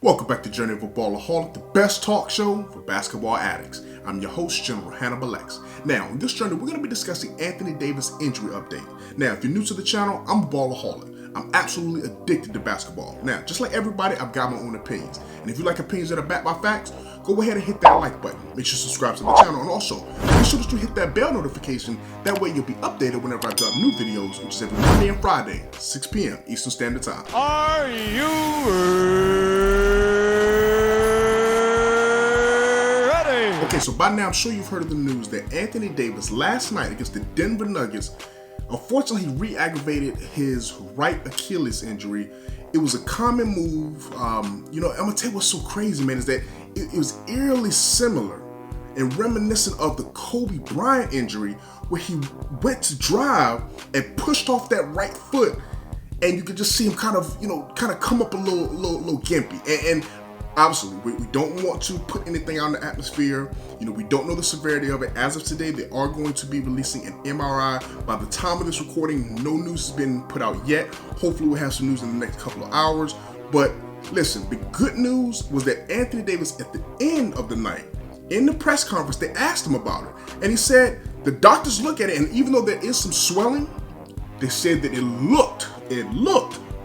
Welcome back to Journey of a Ballaholic, the best talk show for basketball addicts. I'm your host, General Hannibal X. Now, in this journey, we're going to be discussing Anthony Davis injury update. Now, if you're new to the channel, I'm a Ballaholic. I'm absolutely addicted to basketball. Now, just like everybody, I've got my own opinions. And if you like opinions that are backed by facts, go ahead and hit that like button. Make sure you subscribe to the channel, and also make sure that you hit that bell notification. That way you'll be updated whenever I drop new videos, which is every Monday and Friday, 6 p.m. Eastern Standard Time. Are you ready? Okay, so by now I'm sure you've heard of the news that Anthony Davis last night against the Denver Nuggets, unfortunately, he re-aggravated his right Achilles injury. It was a common move. I'm gonna tell you what's so crazy, man, is that it was eerily similar and reminiscent of the Kobe Bryant injury, where he went to drive and pushed off that right foot, and you could just see him kind of come up a little gimpy. And obviously, we don't want to put anything out in the atmosphere. We don't know the severity of it. As of today, they are going to be releasing an MRI. By the time of this recording, no news has been put out yet. Hopefully, we'll have some news in the next couple of hours. But listen, the good news was that Anthony Davis, at the end of the night, in the press conference, they asked him about it. And he said the doctors look at it, and even though there is some swelling, they said that it looked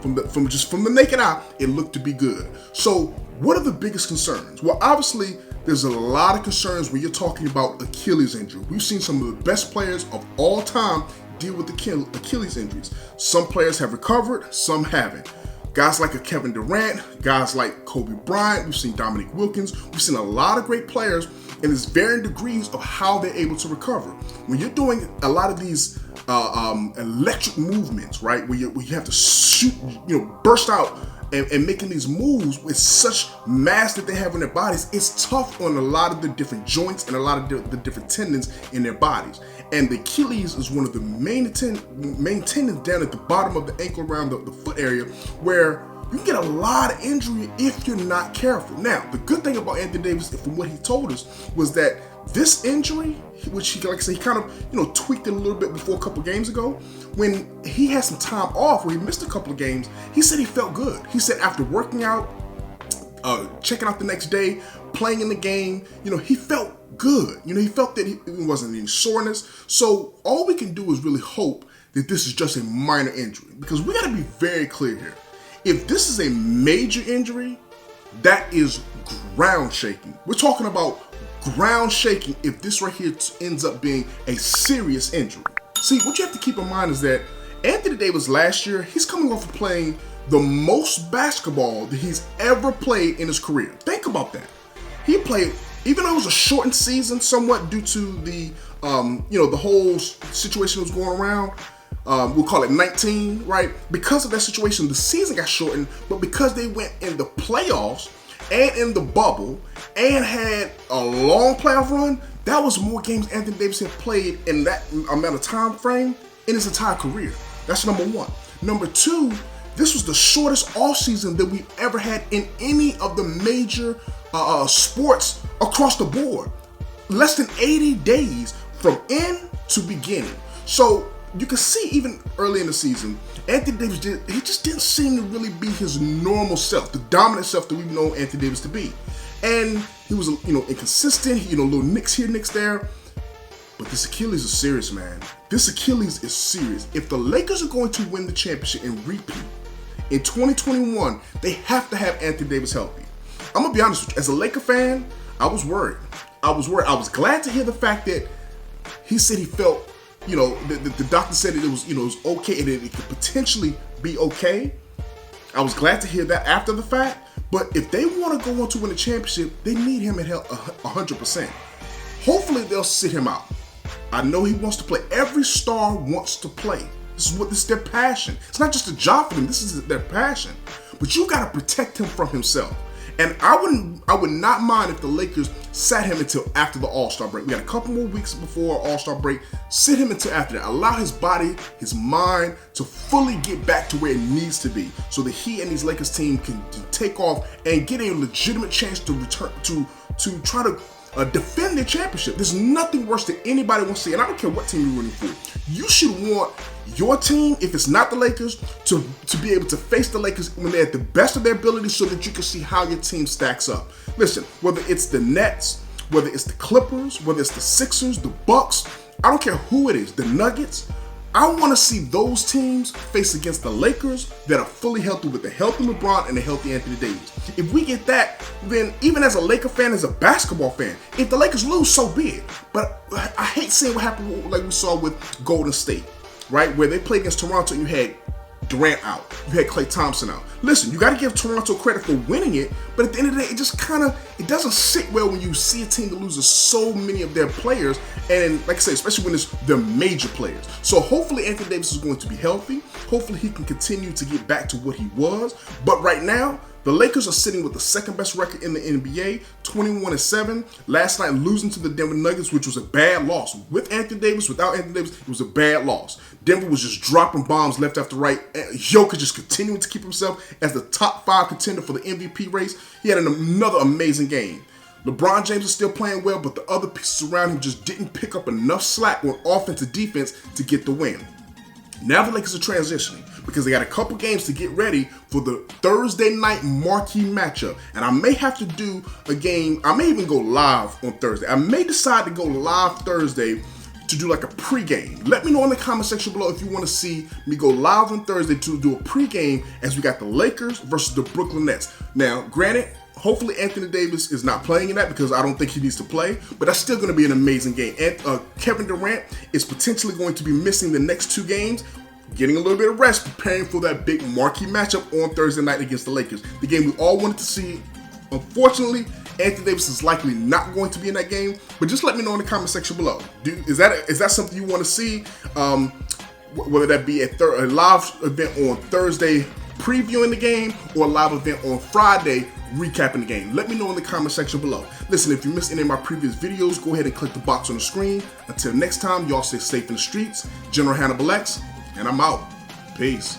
from the naked eye, it looked to be good. So what are the biggest concerns? Well, obviously, there's a lot of concerns when you're talking about Achilles injury. We've seen some of the best players of all time deal with Achilles injuries. Some players have recovered, some haven't. Guys like a Kevin Durant, guys like Kobe Bryant, we've seen Dominique Wilkins, we've seen a lot of great players, and there's varying degrees of how they're able to recover. When you're doing a lot of these electric movements, right, where you have to shoot, burst out and making these moves with such mass that they have in their bodies, it's tough on a lot of the different joints and a lot of the different tendons in their bodies. And the Achilles is one of the main tendons down at the bottom of the ankle, around the foot area, where you can get a lot of injury if you're not careful. Now, the good thing about Anthony Davis, from what he told us, was that this injury, which he, like I said, he kind of, tweaked it a little bit before a couple games ago, when he had some time off, where he missed a couple of games, he said he felt good. He said after working out, checking out the next day, playing in the game, he felt good. He felt that it wasn't any soreness. So all we can do is really hope that this is just a minor injury, because we got to be very clear here. If this is a major injury, that is ground shaking. We're talking about ground shaking if this right here ends up being a serious injury. See, what you have to keep in mind is that Anthony Davis last year, he's coming off of playing the most basketball that he's ever played in his career. Think about that. He played, even though it was a shortened season somewhat due to the, the whole situation that was going around, we'll call it 19, right? Because of that situation, the season got shortened, but because they went in the playoffs and in the bubble and had a long playoff run, that was more games Anthony Davis had played in that amount of time frame in his entire career. That's number one. Number two, this was the shortest offseason that we've ever had in any of the major sports across the board. Less than 80 days from end to beginning. So you can see even early in the season, Anthony Davis just didn't seem to really be his normal self, the dominant self that we've known Anthony Davis to be. And he was, inconsistent, little nicks here, nicks there. But this Achilles is serious, man. This Achilles is serious. If the Lakers are going to win the championship and repeat in 2021, they have to have Anthony Davis healthy. I'm gonna be honest with you, as a Laker fan, I was worried. I was glad to hear the fact that he said he felt, the doctor said that it was, it was okay and that it could potentially be okay. I was glad to hear that after the fact. But if they want to go on to win a championship, they need him at 100%. Hopefully they'll sit him out. I know he wants to play. Every star wants to play. This is their passion. It's not just a job for them. This is their passion. But you got to protect him from himself. And I would not mind if the Lakers sat him until after the All-Star break. We got a couple more weeks before All-Star break. Sit him until after that. Allow his body, his mind to fully get back to where it needs to be, so that he and his Lakers team can take off and get a legitimate chance to return to try to defend their championship. There's nothing worse than anybody wants to see, and I don't care what team you're rooting for. You should want your team, if it's not the Lakers, to be able to face the Lakers when they're at the best of their ability so that you can see how your team stacks up. Listen, whether it's the Nets, whether it's the Clippers, whether it's the Sixers, the Bucks, I don't care who it is, the Nuggets, I want to see those teams face against the Lakers that are fully healthy with a healthy LeBron and a healthy Anthony Davis. If we get that, then even as a Laker fan, as a basketball fan, if the Lakers lose, so be it. But I hate seeing what happened like we saw with Golden State, right? Where they played against Toronto and you had Durant out. You had Klay Thompson out. Listen, you got to give Toronto credit for winning it, but at the end of the day, it just it doesn't sit well when you see a team that loses so many of their players, and like I said, especially when it's their major players. So hopefully Anthony Davis is going to be healthy. Hopefully he can continue to get back to what he was. But right now, the Lakers are sitting with the second best record in the NBA, 21-7. Last night losing to the Denver Nuggets, which was a bad loss. With Anthony Davis, without Anthony Davis, it was a bad loss. Denver was just dropping bombs left after right. Jokic just continuing to keep himself as the top 5 contender for the MVP race. He had another amazing game. LeBron James is still playing well, but the other pieces around him just didn't pick up enough slack on offense and defense to get the win. Now the Lakers are transitioning because they got a couple games to get ready for the Thursday night marquee matchup. And I may have to do a game. I may even go live on Thursday. I may decide to go live Thursday to do like a pregame. Let me know in the comment section below if you want to see me go live on Thursday to do a pregame as we got the Lakers versus the Brooklyn Nets. Now, granted, hopefully Anthony Davis is not playing in that because I don't think he needs to play, but that's still going to be an amazing game. And Kevin Durant is potentially going to be missing the next 2 games, getting a little bit of rest, preparing for that big marquee matchup on Thursday night against the Lakers. The game we all wanted to see. Unfortunately, Anthony Davis is likely not going to be in that game, but just let me know in the comment section below. Is that something you want to see? Whether that be a live event on Thursday previewing the game or a live event on Friday recapping the game. Let me know in the comment section below. Listen, if you missed any of my previous videos, go ahead and click the box on the screen. Until next time, y'all stay safe in the streets. General Hannibal X, and I'm out. Peace.